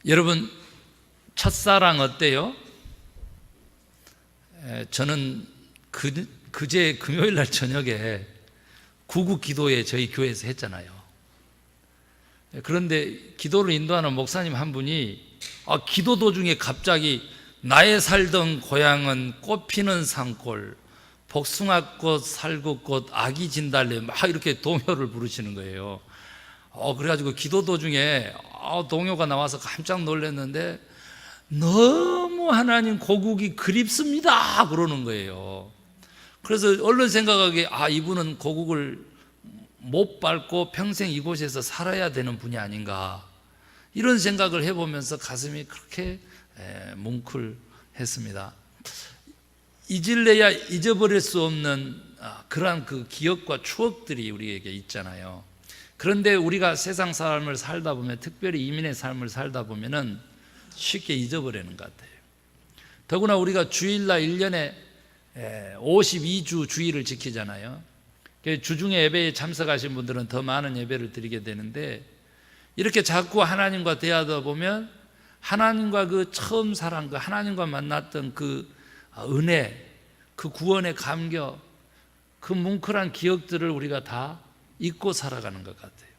여러분, 첫사랑 어때요? 저는 그제 금요일 날 저녁에 구국 기도회 저희 교회에서 했잖아요. 그런데 기도를 인도하는 목사님 한 분이 기도 도중에 갑자기 나의 살던 고향은 꽃피는 산골, 복숭아꽃, 살구꽃, 아기 진달래 막 이렇게 동요를 부르시는 거예요. 그래가지고 기도 도중에 동요가 나와서 깜짝 놀랐는데 너무 하나님 고국이 그립습니다 그러는 거예요. 그래서 얼른 생각하기에 이분은 고국을 못 밟고 평생 이곳에서 살아야 되는 분이 아닌가, 이런 생각을 해보면서 가슴이 그렇게 뭉클했습니다. 잊을래야 잊어버릴 수 없는 그러한 그 기억과 추억들이 우리에게 있잖아요. 그런데 우리가 세상 삶을 살다 보면, 특별히 이민의 삶을 살다 보면은 쉽게 잊어버리는 것 같아요. 더구나 우리가 주일날 1년에 52주 주일을 지키잖아요. 주중에 예배에 참석하신 분들은 더 많은 예배를 드리게 되는데, 이렇게 자꾸 하나님과 대하다 보면 하나님과 그 처음 사랑, 그 하나님과 만났던 그 은혜, 그 구원의 감격, 그 뭉클한 기억들을 우리가 다 잊고 살아가는 것 같아요.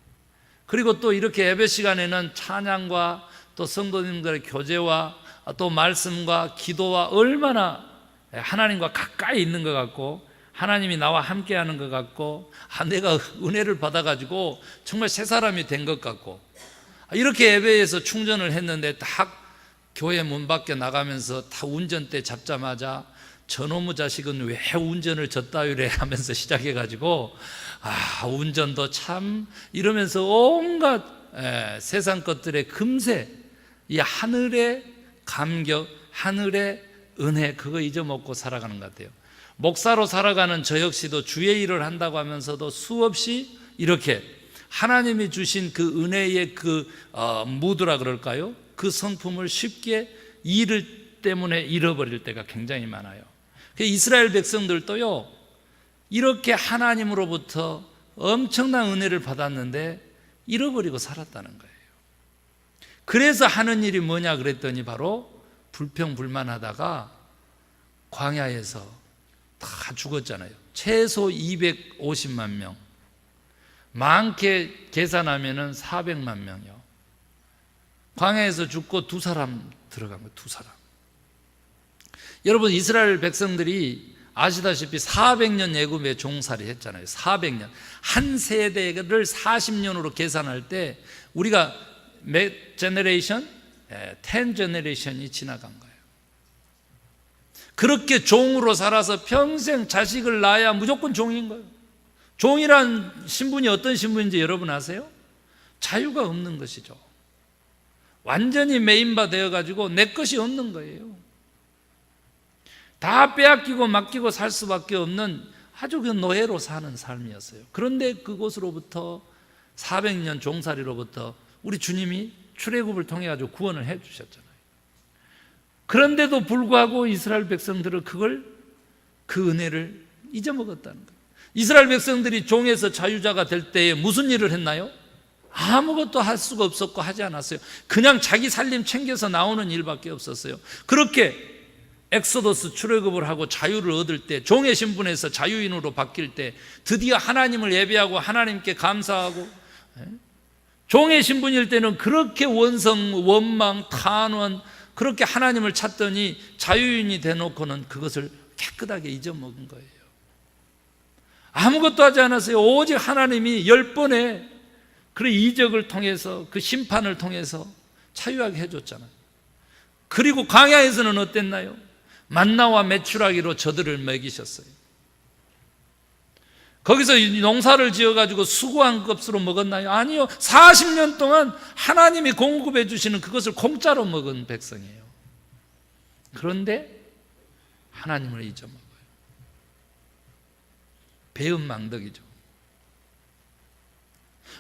그리고 또 이렇게 예배 시간에는 찬양과 또 성도님들의 교제와 또 말씀과 기도와 얼마나 하나님과 가까이 있는 것 같고, 하나님이 나와 함께하는 것 같고, 내가 은혜를 받아가지고 정말 새 사람이 된 것 같고, 이렇게 예배에서 충전을 했는데 딱 교회 문 밖에 나가면서 다 운전대 잡자마자 저놈의 자식은 왜 운전을 저따위래 하면서 시작해가지고 운전도 참 이러면서 온갖 세상 것들에 금세 이 하늘의 감격, 하늘의 은혜, 그거 잊어먹고 살아가는 것 같아요. 목사로 살아가는 저 역시도 주의 일을 한다고 하면서도 수없이 이렇게 하나님이 주신 그 은혜의 그 무드라 그럴까요? 그 성품을 쉽게 일 때문에 잃어버릴 때가 굉장히 많아요. 이스라엘 백성들도요, 이렇게 하나님으로부터 엄청난 은혜를 받았는데 잃어버리고 살았다는 거예요. 그래서 하는 일이 뭐냐 그랬더니 바로 불평불만하다가 광야에서 다 죽었잖아요. 최소 250만 명, 많게 계산하면 400만 명이요. 광야에서 죽고 2사람 들어간 거예요. 2사람. 여러분, 이스라엘 백성들이 아시다시피 400년 애굽에 종살이 했잖아요. 400년. 한 세대를 40년으로 계산할 때 우리가 몇 제너레이션? 10 제너레이션이 지나간 거예요. 그렇게 종으로 살아서 평생 자식을 낳아야 무조건 종인 거예요. 종이란 신분이 어떤 신분인지 여러분 아세요? 자유가 없는 것이죠. 완전히 매인바 되어가지고 내 것이 없는 거예요. 다 빼앗기고 맡기고 살 수밖에 없는 아주 그 노예로 사는 삶이었어요. 그런데 그곳으로부터 400년 종살이로부터 우리 주님이 출애굽을 통해 가지고 구원을 해 주셨잖아요. 그런데도 불구하고 이스라엘 백성들은 그 은혜를 잊어먹었다는 거예요. 이스라엘 백성들이 종에서 자유자가 될 때에 무슨 일을 했나요? 아무것도 할 수가 없었고 하지 않았어요. 그냥 자기 살림 챙겨서 나오는 일밖에 없었어요. 그렇게 엑소더스 출애굽을 하고 자유를 얻을 때, 종의 신분에서 자유인으로 바뀔 때 드디어 하나님을 예배하고 하나님께 감사하고, 종의 신분일 때는 그렇게 원성, 원망, 탄원, 그렇게 하나님을 찾더니 자유인이 되놓고는 그것을 깨끗하게 잊어먹은 거예요. 아무것도 하지 않았어요. 오직 하나님이 10번의 그 이적을 통해서, 그 심판을 통해서 자유하게 해줬잖아요. 그리고 광야에서는 어땠나요? 만나와 메추라기로 저들을 먹이셨어요. 거기서 농사를 지어가지고 수고한 것으로 먹었나요? 아니요. 40년 동안 하나님이 공급해 주시는 그것을 공짜로 먹은 백성이에요. 그런데 하나님을 잊어먹어요. 배은망덕이죠.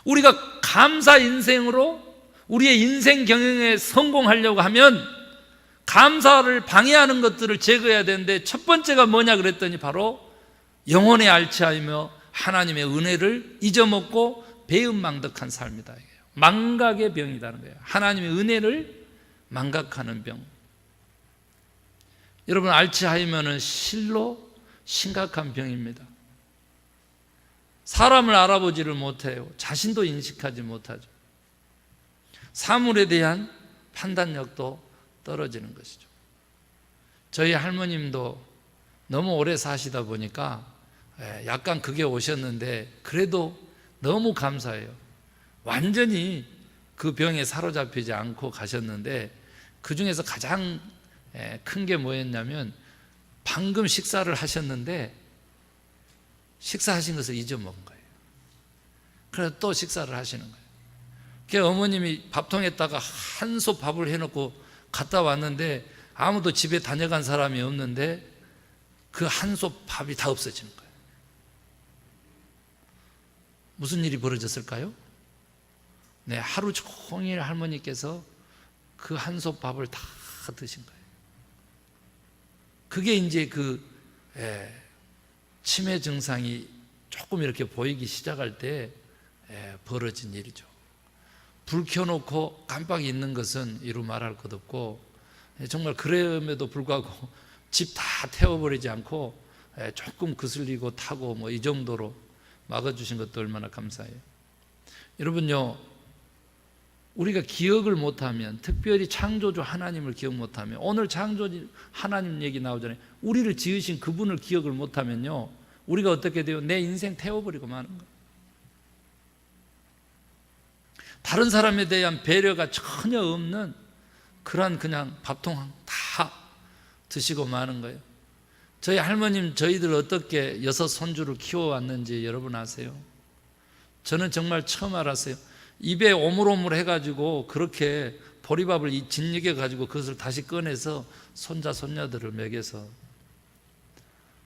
우리가 감사 인생으로 우리의 인생 경영에 성공하려고 하면 감사를 방해하는 것들을 제거해야 되는데, 첫 번째가 뭐냐 그랬더니 바로 영혼에 알츠하이며 하나님의 은혜를 잊어먹고 배은망덕한 삶이다. 망각의 병이라는 거예요. 하나님의 은혜를 망각하는 병. 여러분, 알츠하이머는 실로 심각한 병입니다. 사람을 알아보지를 못해요. 자신도 인식하지 못하죠. 사물에 대한 판단력도 떨어지는 것이죠. 저희 할머님도 너무 오래 사시다 보니까 약간 그게 오셨는데 그래도 너무 감사해요. 완전히 그 병에 사로잡히지 않고 가셨는데 그 중에서 가장 큰 게 뭐였냐면 방금 식사를 하셨는데 식사하신 것을 잊어먹은 거예요. 그래서 또 식사를 하시는 거예요. 그 어머님이 밥통에다가 한솥 밥을 해놓고 갔다 왔는데 아무도 집에 다녀간 사람이 없는데 그 한솥 밥이 다 없어지는 거예요. 무슨 일이 벌어졌을까요? 네, 하루 종일 할머니께서 그 한솥 밥을 다 드신 거예요. 그게 이제 치매 증상이 조금 이렇게 보이기 시작할 때 벌어진 일이죠. 불 켜놓고 깜빡 잊는 것은 이루 말할 것 없고, 정말 그럼에도 불구하고 집 다 태워버리지 않고 조금 거슬리고 타고 뭐 이 정도로 막아주신 것도 얼마나 감사해요. 여러분요, 우리가 기억을 못하면, 특별히 창조주 하나님을 기억 못하면, 오늘 창조주 하나님 얘기 나오잖아요. 우리를 지으신 그분을 기억을 못하면요, 우리가 어떻게 돼요? 내 인생 태워버리고 마는 거예요. 다른 사람에 대한 배려가 전혀 없는 그런 그냥 밥통 다 드시고 마는 거예요. 저희 할머님, 저희들 어떻게 6 손주를 키워왔는지 여러분 아세요? 저는 정말 처음 알았어요. 입에 오물오물 해가지고 그렇게 보리밥을 짓이겨가지고 그것을 다시 꺼내서 손자 손녀들을 먹여서,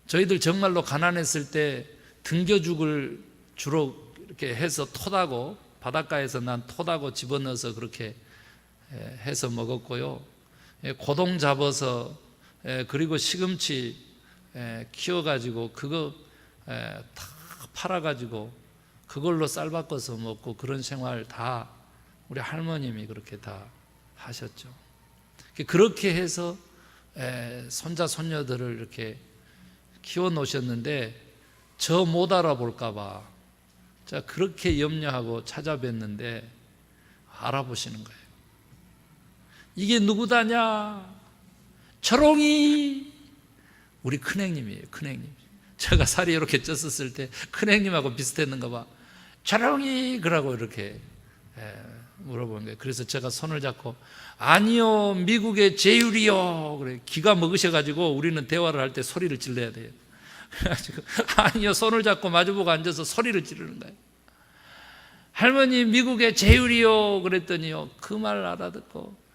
저희들 정말로 가난했을 때 등겨죽을 주로 이렇게 해서 톳하고, 바닷가에서 난 톳하고 집어넣어서 그렇게 해서 먹었고요. 고동 잡아서, 그리고 시금치 키워가지고 그거 다 팔아가지고 그걸로 쌀 바꿔서 먹고, 그런 생활 다 우리 할머님이 그렇게 다 하셨죠. 그렇게 해서 손자 손녀들을 이렇게 키워 놓으셨는데, 저 못 알아볼까 봐 제가 그렇게 염려하고 찾아뵀는데 알아보시는 거예요. 이게 누구다냐? 철옹이, 우리 큰형님이에요. 큰형님. 제가 살이 이렇게 쪘었을 때 큰형님하고 비슷했는가 봐. 철옹이, 그러고 이렇게 물어보는 거예요. 그래서 제가 손을 잡고, 아니요, 미국의 제율이요. 그래. 기가 먹으셔가지고 우리는 대화를 할 때 소리를 질러야 돼요. 그래가지고 아니요, 손을 잡고 마주보고 앉아서 소리를 지르는 거예요. 할머니, 미국의 제율이요. 그랬더니요, 그 말 알아듣고,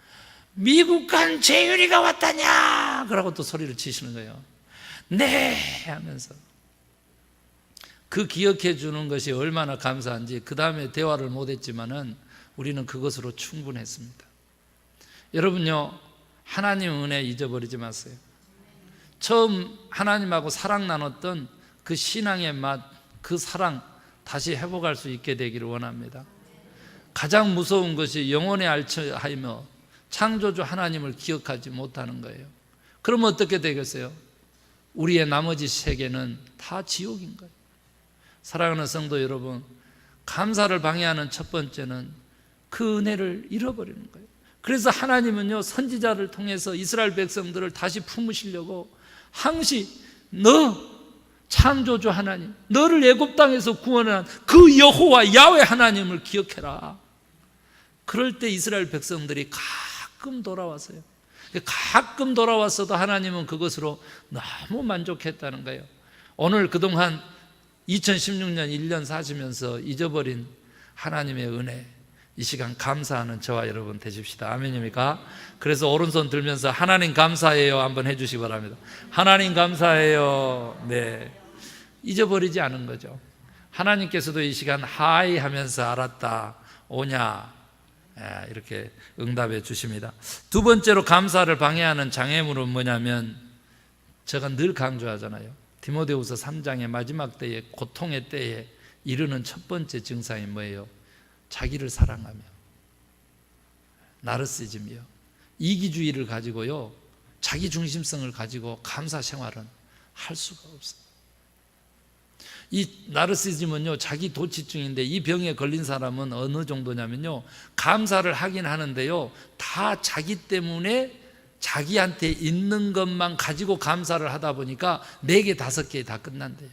미국 간 제율이가 왔다냐? 그러고 또 소리를 치시는 거예요. 네 하면서. 그 기억해 주는 것이 얼마나 감사한지, 그 다음에 대화를 못했지만은 우리는 그것으로 충분했습니다. 여러분요, 하나님 은혜 잊어버리지 마세요. 처음 하나님하고 사랑 나눴던 그 신앙의 맛, 그 사랑 다시 회복할 수 있게 되기를 원합니다. 가장 무서운 것이 영혼의 알츠하이머, 창조주 하나님을 기억하지 못하는 거예요. 그러면 어떻게 되겠어요? 우리의 나머지 세계는 다 지옥인 거예요. 사랑하는 성도 여러분, 감사를 방해하는 첫 번째는 그 은혜를 잃어버리는 거예요. 그래서 하나님은요, 선지자를 통해서 이스라엘 백성들을 다시 품으시려고 항시 너 창조주 하나님, 너를 애굽 땅에서 구원한 그 여호와 야훼 하나님을 기억해라. 그럴 때 이스라엘 백성들이 가끔 돌아왔어요. 가끔 돌아왔어도 하나님은 그것으로 너무 만족했다는 거예요. 오늘 그동안 2016년 1년 사시면서 잊어버린 하나님의 은혜, 이 시간 감사하는 저와 여러분 되십시다. 아멘입니까? 그래서 오른손 들면서 하나님 감사해요 한번 해주시기 바랍니다. 하나님 감사해요. 네, 잊어버리지 않은 거죠. 하나님께서도 이 시간 하이 하면서 알았다, 오냐, 이렇게 응답해 주십니다. 두 번째로 감사를 방해하는 장애물은 뭐냐면, 제가 늘 강조하잖아요. 디모데후서 3장의 마지막 때에, 고통의 때에 이르는 첫 번째 증상이 뭐예요? 자기를 사랑하며, 나르시즘이요, 이기주의를 가지고요, 자기 중심성을 가지고 감사 생활은 할 수가 없어요. 이 나르시즘은요, 자기 도취증인데, 이 병에 걸린 사람은 어느 정도냐면요, 감사를 하긴 하는데요, 다 자기 때문에 자기한테 있는 것만 가지고 감사를 하다 보니까 4개, 5개 다 끝난대요.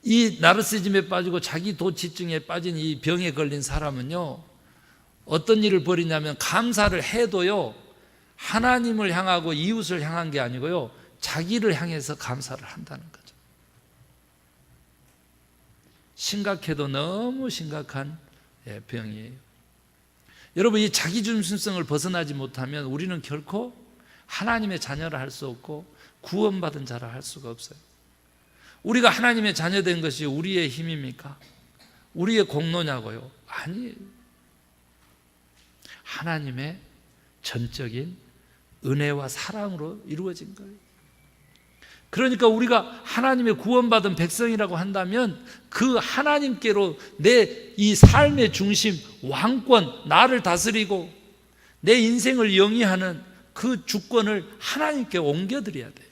이 나르시즘에 빠지고 자기 도취증에 빠진 이 병에 걸린 사람은요, 어떤 일을 벌이냐면, 감사를 해도요, 하나님을 향하고 이웃을 향한 게 아니고요, 자기를 향해서 감사를 한다는 거죠. 심각해도 너무 심각한 병이에요. 여러분, 이 자기중심성을 벗어나지 못하면 우리는 결코 하나님의 자녀를 할 수 없고 구원받은 자라 할 수가 없어요. 우리가 하나님의 자녀된 것이 우리의 힘입니까? 우리의 공로냐고요? 아니에요. 하나님의 전적인 은혜와 사랑으로 이루어진 거예요. 그러니까 우리가 하나님의 구원받은 백성이라고 한다면, 그 하나님께로 내 이 삶의 중심, 왕권, 나를 다스리고 내 인생을 영위하는 그 주권을 하나님께 옮겨드려야 돼요.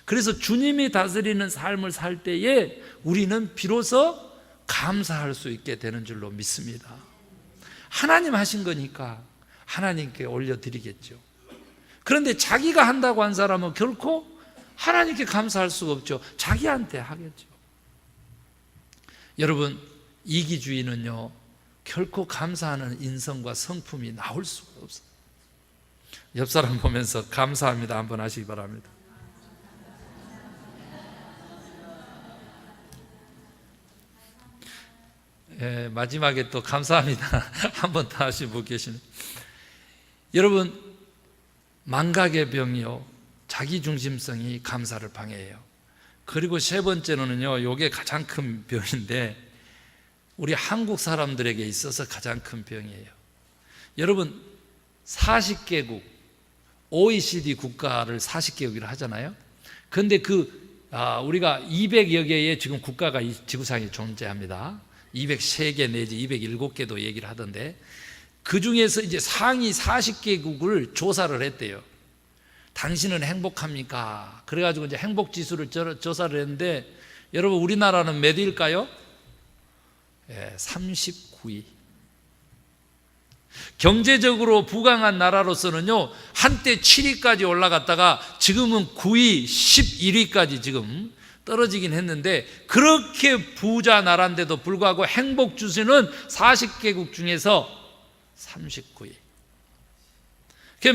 그래서 주님이 다스리는 삶을 살 때에 우리는 비로소 감사할 수 있게 되는 줄로 믿습니다. 하나님 하신 거니까 하나님께 올려드리겠죠. 그런데 자기가 한다고 한 사람은 결코 하나님께 감사할 수가 없죠. 자기한테 하겠죠. 여러분, 이기주의는요, 결코 감사하는 인성과 성품이 나올 수가 없어요. 옆 사람 보면서 감사합니다 한번 하시기 바랍니다. 마지막에 또 감사합니다 한번 더 하시는 분 계시네. 여러분, 망각의 병이요, 자기중심성이 감사를 방해해요. 그리고 세 번째로는요, 이게 가장 큰 병인데, 우리 한국 사람들에게 있어서 가장 큰 병이에요. 여러분, 40개국 OECD 국가를 40개국이라 하잖아요. 그런데 우리가 200여 개의 지금 국가가 이 지구상에 존재합니다. 203개 내지 207개도 얘기를 하던데, 그 중에서 이제 상위 40개국을 조사를 했대요. 당신은 행복합니까? 그래가지고 이제 행복 지수를 조사를 했는데, 여러분, 우리나라는 몇 위일까요? 39위. 경제적으로 부강한 나라로서는요, 한때 7위까지 올라갔다가 지금은 9위, 11위까지 지금 떨어지긴 했는데, 그렇게 부자 나라인데도 불구하고 행복 지수는 40개국 중에서 39위.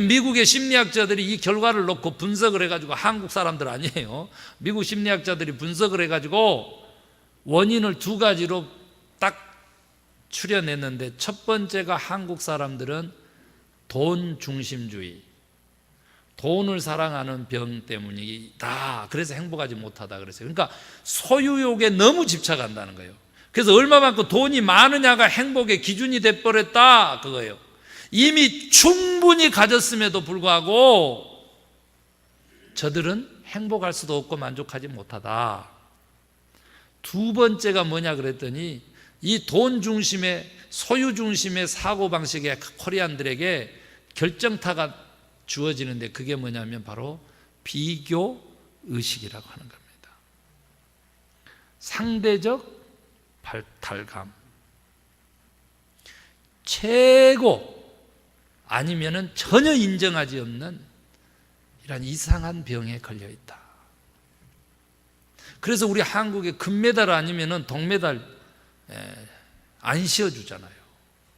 미국의 심리학자들이 이 결과를 놓고 분석을 해가지고, 한국 사람들 아니에요, 미국 심리학자들이 분석을 해가지고 원인을 2가지로 딱 추려냈는데, 첫 번째가 한국 사람들은 돈 중심주의, 돈을 사랑하는 병 때문이다. 그래서 행복하지 못하다 그랬어요. 그러니까 소유욕에 너무 집착한다는 거예요. 그래서 얼마만큼 돈이 많으냐가 행복의 기준이 돼버렸다 그거예요. 이미 충분히 가졌음에도 불구하고 저들은 행복할 수도 없고 만족하지 못하다. 두 번째가 뭐냐 그랬더니, 이 돈 중심의, 소유 중심의 사고방식의 코리안들에게 결정타가 주어지는데, 그게 뭐냐면 바로 비교 의식이라고 하는 겁니다. 상대적 발탈감, 최고 아니면은 전혀 인정하지 없는 이런 이상한 병에 걸려 있다. 그래서 우리 한국에 금메달 아니면은 동메달 안 씌워주잖아요.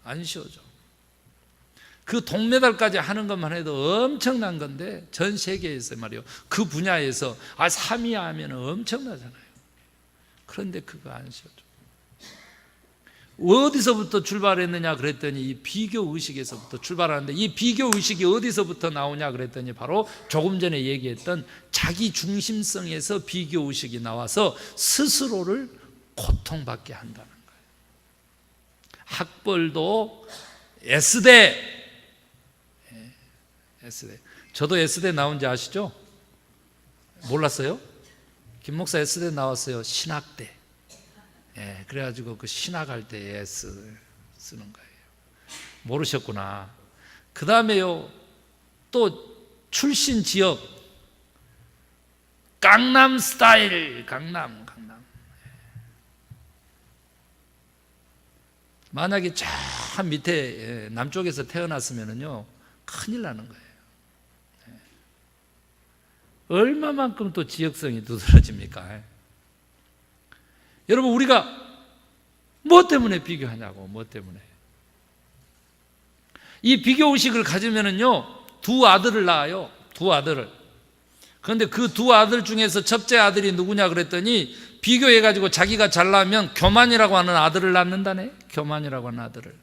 안 씌워줘. 그 동메달까지 하는 것만 해도 엄청난 건데, 전 세계에서 말이요, 그 분야에서 3위 하면 엄청나잖아요. 그런데 그거 안 씌워줘. 어디서부터 출발했느냐 그랬더니, 이 비교 의식에서부터 출발하는데, 이 비교 의식이 어디서부터 나오냐 그랬더니 바로 조금 전에 얘기했던 자기 중심성에서 비교 의식이 나와서 스스로를 고통받게 한다는 거예요. 학벌도 S대. 저도 S대 나온지 아시죠? 몰랐어요? 김 목사 S대 나왔어요. 신학대. 그래가지고 그 신학할 때 S 쓰는 거예요. 모르셨구나. 그 다음에요, 또 출신 지역 강남 스타일, 강남. 만약에 저 밑에 남쪽에서 태어났으면요 큰일 나는 거예요. 얼마만큼 또 지역성이 두드러집니까? 여러분, 우리가 뭐 때문에 비교하냐고, 뭐 때문에. 이 비교 의식을 가지면은요, 두 아들을 낳아요. 두 아들을. 그런데 그 두 아들 중에서 첫째 아들이 누구냐 그랬더니 비교해가지고 자기가 잘나면 교만이라고 하는 아들을 낳는다네. 교만이라고 하는 아들을.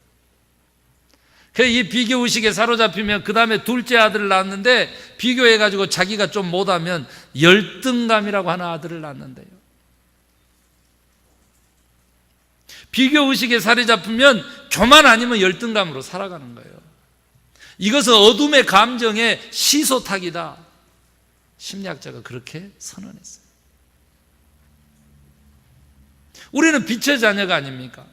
그래서 이 비교 의식에 사로잡히면 그 다음에 둘째 아들을 낳았는데 비교해가지고 자기가 좀 못하면 열등감이라고 하는 아들을 낳는데요. 비교 의식에 사로잡히면 교만 아니면 열등감으로 살아가는 거예요. 이것은 어둠의 감정의 시소탁이다. 심리학자가 그렇게 선언했어요. 우리는 빛의 자녀가 아닙니까?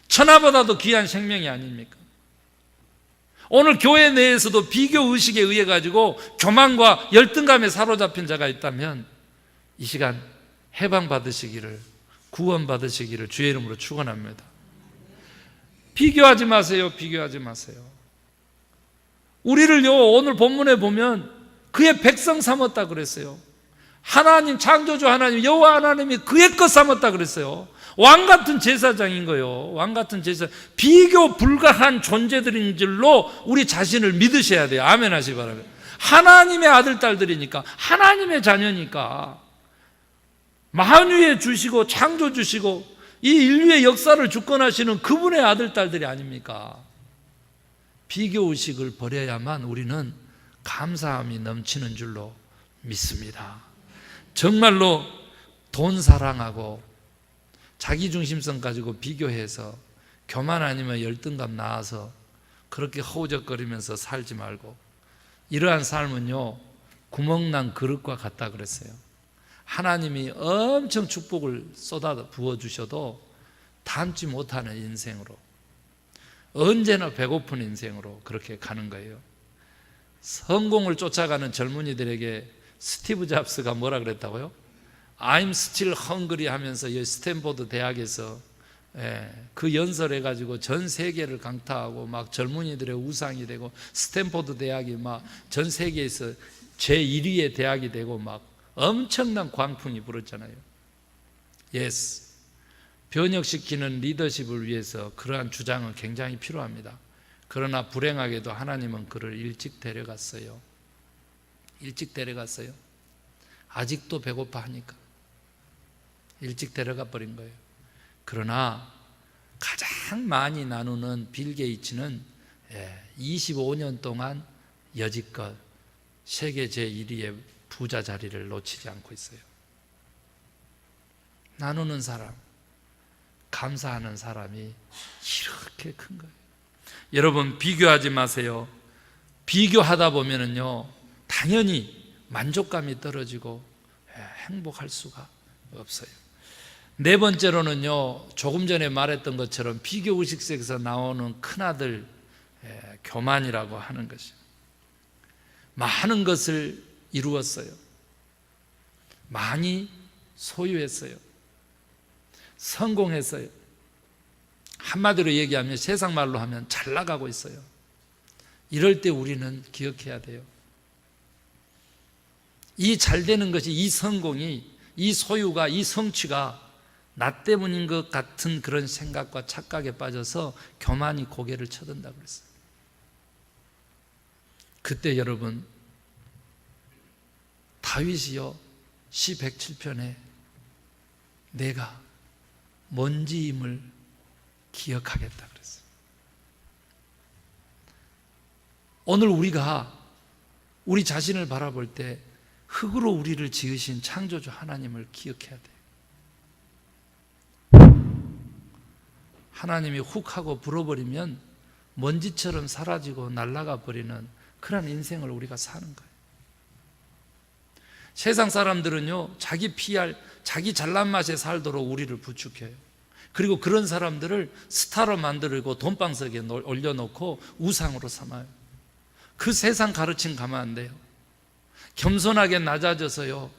천하보다도 귀한 생명이 아닙니까? 오늘 교회 내에서도 비교 의식에 의해 가지고 교만과 열등감에 사로잡힌 자가 있다면 이 시간 해방받으시기를, 구원받으시기를 주의 이름으로 축원합니다. 비교하지 마세요. 비교하지 마세요. 우리를요, 오늘 본문에 보면 그의 백성 삼았다 그랬어요. 하나님, 창조주 하나님, 여호와 하나님이 그의 것 삼았다 그랬어요. 왕 같은 제사장인 거예요. 왕 같은 제사, 비교 불가한 존재들인 줄로 우리 자신을 믿으셔야 돼요. 아멘 하시기 바랍니다. 하나님의 아들, 딸들이니까, 하나님의 자녀니까, 만유에 주시고 창조 주시고 이 인류의 역사를 주권하시는 그분의 아들, 딸들이 아닙니까? 비교 의식을 버려야만 우리는 감사함이 넘치는 줄로 믿습니다. 정말로 돈 사랑하고 자기중심성 가지고 비교해서 교만 아니면 열등감 나와서 그렇게 허우적거리면서 살지 말고, 이러한 삶은요 구멍난 그릇과 같다 그랬어요. 하나님이 엄청 축복을 쏟아 부어주셔도 담지 못하는 인생으로, 언제나 배고픈 인생으로 그렇게 가는 거예요. 성공을 쫓아가는 젊은이들에게 스티브 잡스가 뭐라 그랬다고요? I'm still hungry 하면서 이 스탠포드 대학에서 그 연설해가지고 전 세계를 강타하고 막 젊은이들의 우상이 되고, 스탠포드 대학이 막 전 세계에서 제1위의 대학이 되고 막 엄청난 광풍이 불었잖아요. Yes, 변혁시키는 리더십을 위해서 그러한 주장은 굉장히 필요합니다. 그러나 불행하게도 하나님은 그를 일찍 데려갔어요. 일찍 데려갔어요. 아직도 배고파 하니까 일찍 데려가 버린 거예요. 그러나 가장 많이 나누는 빌 게이츠는 25년 동안 여지껏 세계 제1위의 부자 자리를 놓치지 않고 있어요. 나누는 사람, 감사하는 사람이 이렇게 큰 거예요. 여러분, 비교하지 마세요. 비교하다 보면은요 당연히 만족감이 떨어지고 행복할 수가 없어요. 네 번째로는요, 조금 전에 말했던 것처럼 비교 의식 속에서 나오는 큰아들 교만이라고 하는 것이요. 많은 것을 이루었어요. 많이 소유했어요. 성공했어요. 한마디로 얘기하면, 세상 말로 하면 잘 나가고 있어요. 이럴 때 우리는 기억해야 돼요. 이 잘 되는 것이, 이 성공이, 이 소유가, 이 성취가 나 때문인 것 같은 그런 생각과 착각에 빠져서 교만이 고개를 쳐든다고 그랬어요. 그때 여러분, 다윗이요 시 107편에 내가 먼지임을 기억하겠다 그랬어요. 오늘 우리가 우리 자신을 바라볼 때 흙으로 우리를 지으신 창조주 하나님을 기억해야 돼요. 하나님이 훅 하고 불어버리면 먼지처럼 사라지고 날아가 버리는 그런 인생을 우리가 사는 거예요. 세상 사람들은요 자기 PR, 자기 잘난 맛에 살도록 우리를 부추겨요. 그리고 그런 사람들을 스타로 만들고 돈방석에 올려놓고 우상으로 삼아요. 그 세상 가르침 가면 안 돼요. 겸손하게 낮아져서요,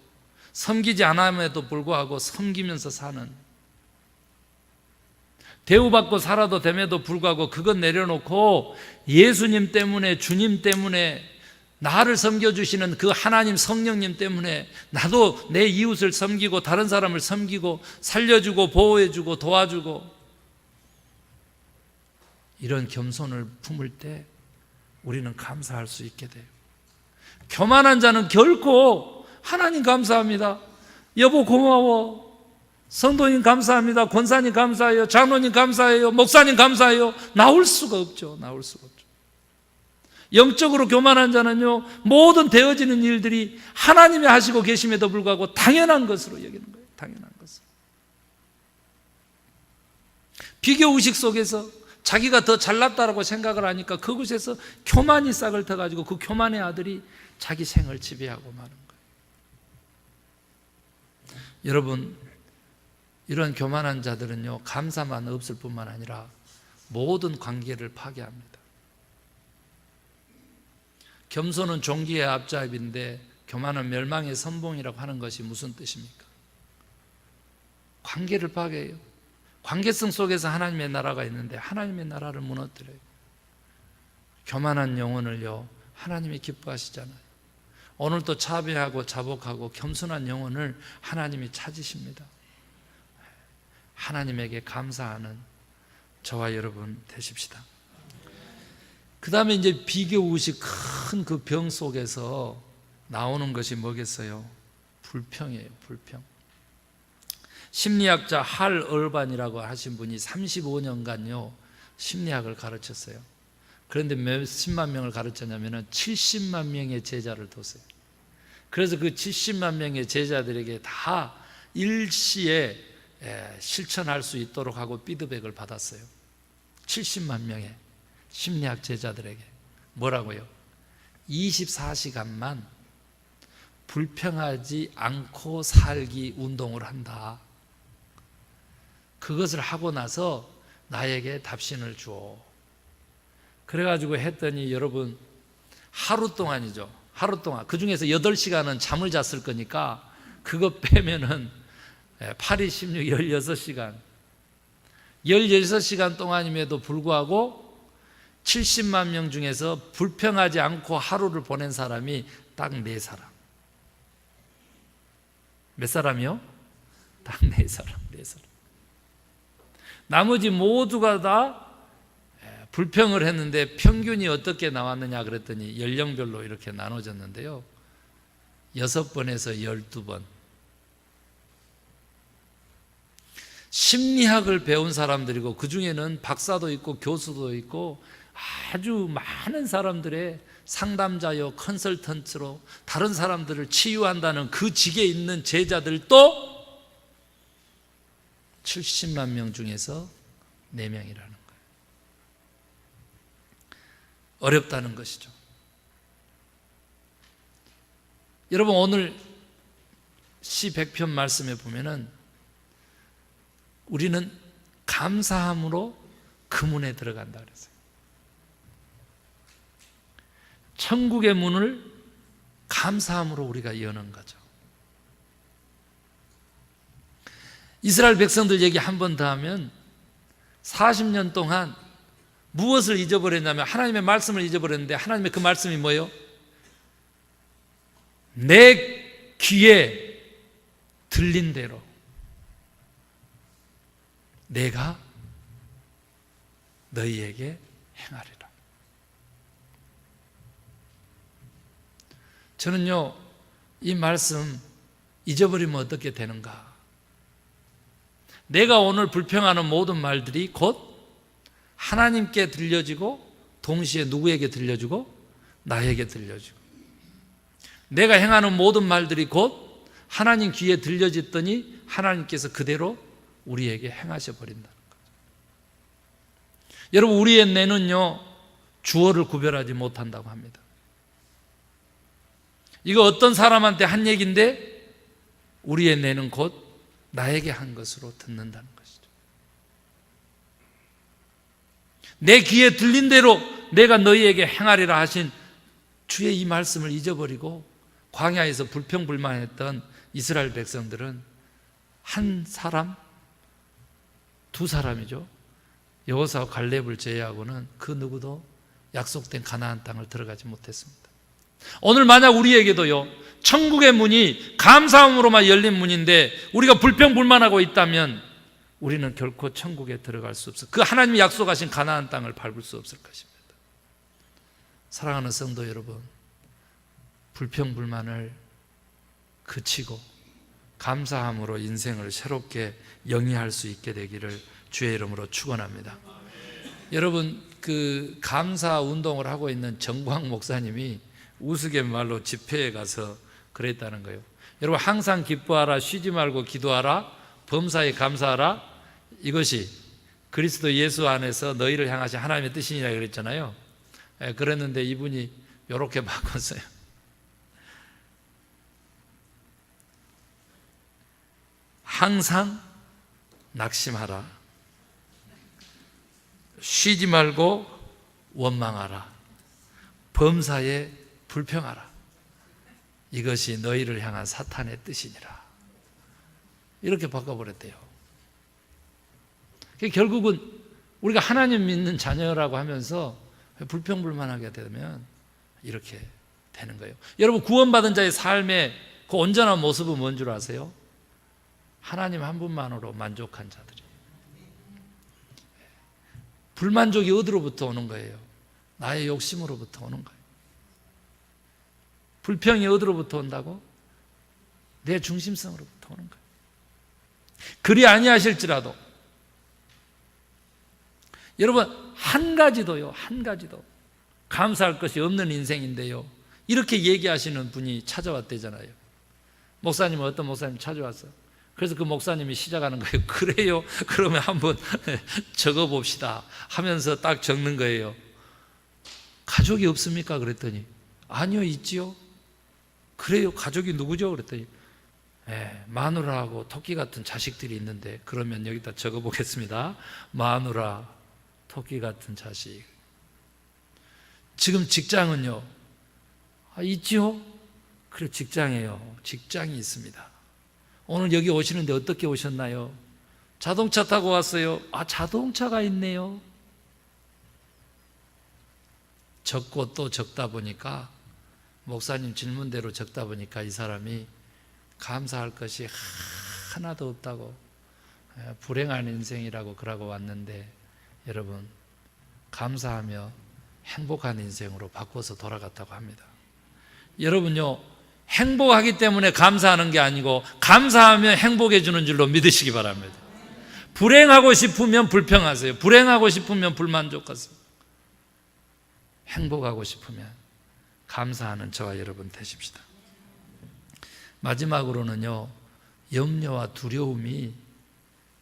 섬기지 않음에도 불구하고 섬기면서 사는, 대우받고 살아도 됨에도 불구하고 그것 내려놓고 예수님 때문에, 주님 때문에, 나를 섬겨주시는 그 하나님 성령님 때문에 나도 내 이웃을 섬기고 다른 사람을 섬기고 살려주고 보호해주고 도와주고, 이런 겸손을 품을 때 우리는 감사할 수 있게 돼요. 교만한 자는 결코 하나님 감사합니다, 여보 고마워, 성도님 감사합니다, 권사님 감사해요, 장로님 감사해요, 목사님 감사해요, 나올 수가 없죠. 나올 수가 없죠. 영적으로 교만한 자는요, 모든 되어지는 일들이 하나님이 하시고 계심에도 불구하고 당연한 것으로 여기는 거예요. 당연한 것으로. 비교의식 속에서 자기가 더 잘났다라고 생각을 하니까 그곳에서 교만이 싹을 터가지고 그 교만의 아들이 자기 생을 지배하고 마는 거예요. 여러분, 이런 교만한 자들은요, 감사만 없을 뿐만 아니라 모든 관계를 파괴합니다. 겸손은 종기의 앞잡이인데 교만은 멸망의 선봉이라고 하는 것이 무슨 뜻입니까? 관계를 파괴해요. 관계성 속에서 하나님의 나라가 있는데 하나님의 나라를 무너뜨려요. 교만한 영혼을요, 하나님이 기뻐하시잖아요. 오늘도 자비하고 자복하고 겸손한 영혼을 하나님이 찾으십니다. 하나님에게 감사하는 저와 여러분 되십시다. 그 다음에 이제 비교의식 큰 그 병 속에서 나오는 것이 뭐겠어요? 불평이에요. 불평. 심리학자 할 얼반이라고 하신 분이 35년간요 심리학을 가르쳤어요. 그런데 몇십만 명을 가르쳤냐면 70만 명의 제자를 뒀어요. 그래서 그 70만 명의 제자들에게 다 일시에 실천할 수 있도록 하고 피드백을 받았어요. 70만 명의 심리학 제자들에게 뭐라고요? 24시간만 불평하지 않고 살기 운동을 한다. 그것을 하고 나서 나에게 답신을 줘. 그래가지고 했더니 여러분, 하루 동안이죠. 하루 동안. 그 중에서 8시간은 잠을 잤을 거니까 그거 빼면은 8이 16, 16시간. 16시간 동안임에도 불구하고 70만 명 중에서 불평하지 않고 하루를 보낸 사람이 딱 4사람. 몇 사람이요? 딱 4사람. 4사람. 나머지 모두가 다 불평을 했는데 평균이 어떻게 나왔느냐 그랬더니 연령별로 이렇게 나눠졌는데요, 6번에서 12번. 심리학을 배운 사람들이고 그 중에는 박사도 있고 교수도 있고 아주 많은 사람들의 상담자요 컨설턴트로 다른 사람들을 치유한다는 그 직에 있는 제자들도 70만 명 중에서 4명이라는 거예요. 어렵다는 것이죠. 여러분, 오늘 시 100편 말씀에 보면은 우리는 감사함으로 그 문에 들어간다 그랬어요. 천국의 문을 감사함으로 우리가 여는 거죠. 이스라엘 백성들 얘기 한 번 더 하면 40년 동안 무엇을 잊어버렸냐면 하나님의 말씀을 잊어버렸는데, 하나님의 그 말씀이 뭐예요? 내 귀에 들린 대로 내가 너희에게 행하리라. 저는요, 이 말씀 잊어버리면 어떻게 되는가? 내가 오늘 불평하는 모든 말들이 곧 하나님께 들려지고 동시에 누구에게 들려주고? 나에게 들려주고, 내가 행하는 모든 말들이 곧 하나님 귀에 들려졌더니 하나님께서 그대로 우리에게 행하셔 버린다는 거죠. 여러분, 우리의 뇌는요 주어를 구별하지 못한다고 합니다. 이거 어떤 사람한테 한 얘기인데 우리의 뇌는 곧 나에게 한 것으로 듣는다는 것이죠. 내 귀에 들린 대로 내가 너희에게 행하리라 하신 주의 이 말씀을 잊어버리고 광야에서 불평불만했던 이스라엘 백성들은 한 사람, 두 사람이죠. 여호수아와 갈렙을 제외하고는 그 누구도 약속된 가나안 땅을 들어가지 못했습니다. 오늘 만약 우리에게도요, 천국의 문이 감사함으로만 열린 문인데 우리가 불평불만하고 있다면 우리는 결코 천국에 들어갈 수 없어. 그 하나님이 약속하신 가나안 땅을 밟을 수 없을 것입니다. 사랑하는 성도 여러분, 불평불만을 그치고 감사함으로 인생을 새롭게 영위할 수 있게 되기를 주의 이름으로 축원합니다. 여러분, 그 감사 운동을 하고 있는 정광 목사님이 우스갯말로 집회에 가서 그랬다는 거예요. 여러분, 항상 기뻐하라, 쉬지 말고 기도하라, 범사에 감사하라, 이것이 그리스도 예수 안에서 너희를 향하신 하나님의 뜻이니라 그랬잖아요. 그랬는데 이분이 이렇게 바꿨어요. 항상 낙심하라, 쉬지 말고 원망하라, 범사에 불평하라, 이것이 너희를 향한 사탄의 뜻이니라. 이렇게 바꿔버렸대요. 결국은 우리가 하나님 믿는 자녀라고 하면서 불평불만하게 되면 이렇게 되는 거예요. 여러분, 구원받은 자의 삶의 그 온전한 모습은 뭔 줄 아세요? 하나님 한 분만으로 만족한 자들이에요. 불만족이 어디로부터 오는 거예요? 나의 욕심으로부터 오는 거예요. 불평이 어디로부터 온다고? 내 중심성으로부터 오는 거예요. 그리 아니하실지라도 여러분, 한 가지도 감사할 것이 없는 인생인데요, 이렇게 얘기하시는 분이 찾아왔대잖아요. 목사님은 어떤 목사님 찾아왔어요. 그래서 그 목사님이 시작하는 거예요. 그래요? 그러면 한번 적어봅시다 하면서 딱 적는 거예요. 가족이 없습니까? 그랬더니 아니요, 있지요. 그래요? 가족이 누구죠? 그랬더니 마누라하고 토끼 같은 자식들이 있는데, 그러면 여기다 적어보겠습니다. 마누라, 토끼 같은 자식. 지금 직장은요? 있지요? 그래, 직장이에요. 직장이 있습니다. 오늘 여기 오시는데 어떻게 오셨나요? 자동차 타고 왔어요. 자동차가 있네요. 적고 또 적다 보니까, 목사님 질문대로 적다 보니까 이 사람이 감사할 것이 하나도 없다고, 불행한 인생이라고 그러고 왔는데, 여러분, 감사하며 행복한 인생으로 바꿔서 돌아갔다고 합니다. 여러분요, 행복하기 때문에 감사하는 게 아니고 감사하며 행복해 주는 줄로 믿으시기 바랍니다. 불행하고 싶으면 불평하세요. 불행하고 싶으면 불만족하세요. 행복하고 싶으면 감사하는 저와 여러분 되십시다. 마지막으로는요, 염려와 두려움이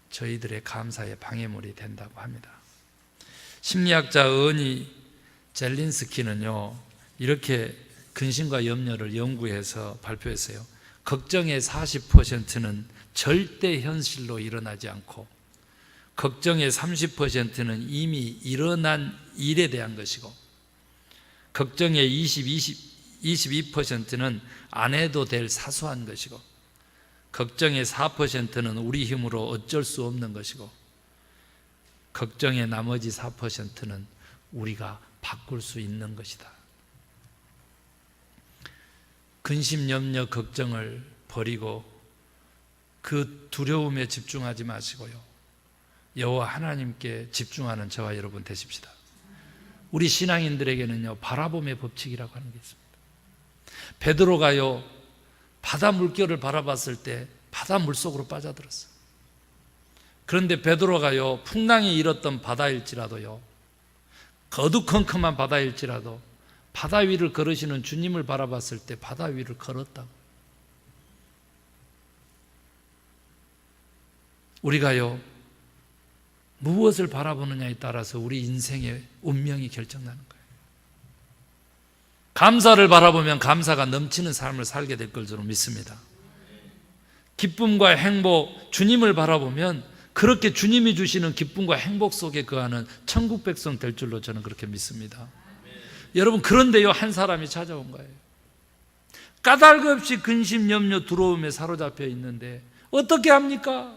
저희들의 감사의 방해물이 된다고 합니다. 심리학자 어니 젤린스키는요, 이렇게 근심과 염려를 연구해서 발표했어요. 걱정의 40%는 절대 현실로 일어나지 않고, 걱정의 30%는 이미 일어난 일에 대한 것이고, 걱정의 22%는 안 해도 될 사소한 것이고, 걱정의 4%는 우리 힘으로 어쩔 수 없는 것이고, 걱정의 나머지 4%는 우리가 바꿀 수 있는 것이다. 근심, 염려, 걱정을 버리고 그 두려움에 집중하지 마시고요, 여호와 하나님께 집중하는 저와 여러분 되십시다. 우리 신앙인들에게는요, 바라봄의 법칙이라고 하는 게 있습니다. 베드로가요, 바다 물결을 바라봤을 때 바다 물속으로 빠져들었어요. 그런데 베드로가요, 풍랑이 일었던 바다일지라도요, 어두컴컴한 바다일지라도 바다 위를 걸으시는 주님을 바라봤을 때 바다 위를 걸었다고. 우리가요, 무엇을 바라보느냐에 따라서 우리 인생의 운명이 결정나는 거예요. 감사를 바라보면 감사가 넘치는 삶을 살게 될 것으로 믿습니다. 기쁨과 행복, 주님을 바라보면 그렇게 주님이 주시는 기쁨과 행복 속에 거하는 천국 백성 될 줄로 저는 그렇게 믿습니다. 여러분, 그런데요, 한 사람이 찾아온 거예요. 까닭 없이 근심, 염려, 두려움에 사로잡혀 있는데 어떻게 합니까?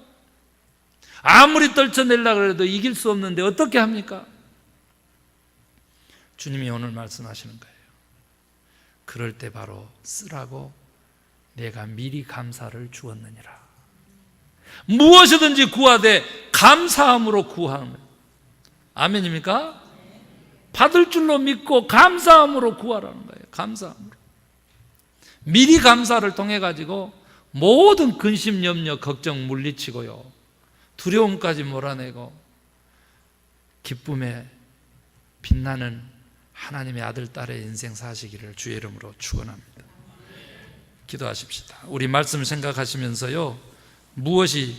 아무리 떨쳐내려고 해도 이길 수 없는데 어떻게 합니까? 주님이 오늘 말씀하시는 거예요. 그럴 때 바로 쓰라고 내가 미리 감사를 주었느니라. 무엇이든지 구하되 감사함으로 구하는 거예요. 아멘입니까? 받을 줄로 믿고 감사함으로 구하라는 거예요. 감사함으로. 미리 감사를 통해 가지고 모든 근심, 염려, 걱정 물리치고요, 두려움까지 몰아내고 기쁨에 빛나는 하나님의 아들, 딸의 인생 사시기를 주의 이름으로 축원합니다. 기도하십시다. 우리 말씀 생각하시면서요, 무엇이